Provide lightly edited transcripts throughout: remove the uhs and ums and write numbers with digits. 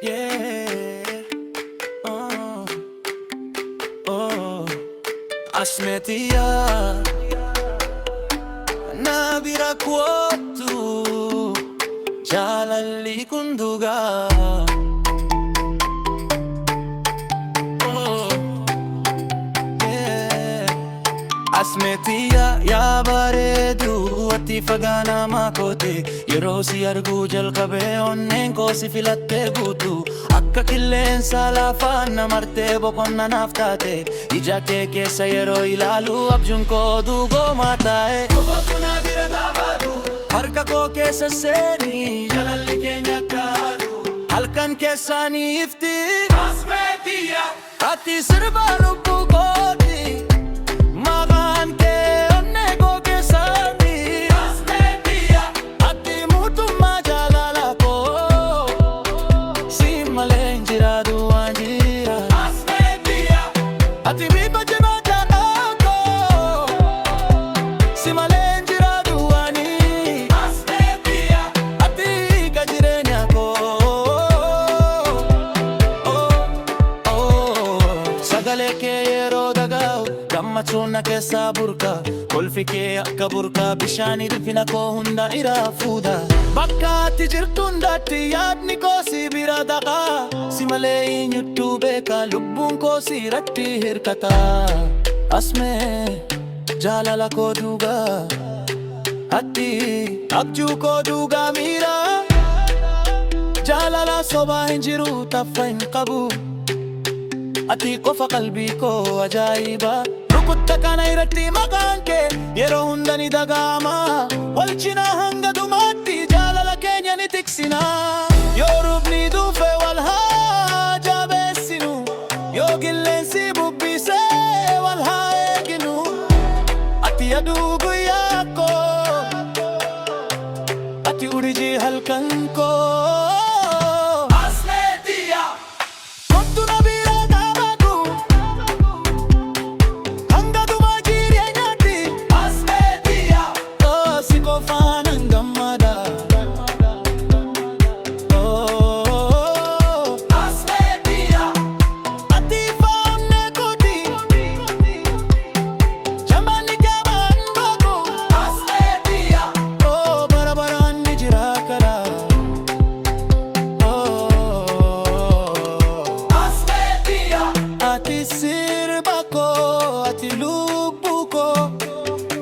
Yeah. Oh. Oh. Asmetia nabira kuotu jalali kunduga. Oh. Yeah. Asmetia ya bareedu ati fagaana makote yeroo si argu jalqabee onneen koo si filattee guutu akka qilleensa lafaan namartee boqonna naaf taate ija kee keessa yeroo ilaalu abjuun koo dhugooma taa'e boqonnaa bira dhaabatu harka koo keessa seeni jalalli keenya kaadu halkan keessaanii ifti Asmetia ati sirba lubbuu kooti. Gammachuun keessa burqa kolfi kee akka burqa bishaanii rifina koo hunda irraa fuudha. Bakka ati jirtu hundaatti yaadni koo si bira dhaqa si malee eenyutu beeka lubbuun koo si irratti hirkata. Asmee jaalala koo dhugaa ati abjuu koo dhugaa miira jaalala sobaa hin jiru taffa hin qabu ati qofa qalbii koo ajaa'iba. Rukutta kana irratti maqaan kee yeroo hunda ni dhaga'ama wal cinaa hanga dhumaatti jaalala keenya ni tiksina. Yoo rubni dhufe wal haa jabeessinu yoo qilleensi bubbisee wal haa eeginu ati aduu guyyaa koo ati urjii halkan koo.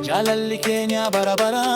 Jalalli keenya bara baraan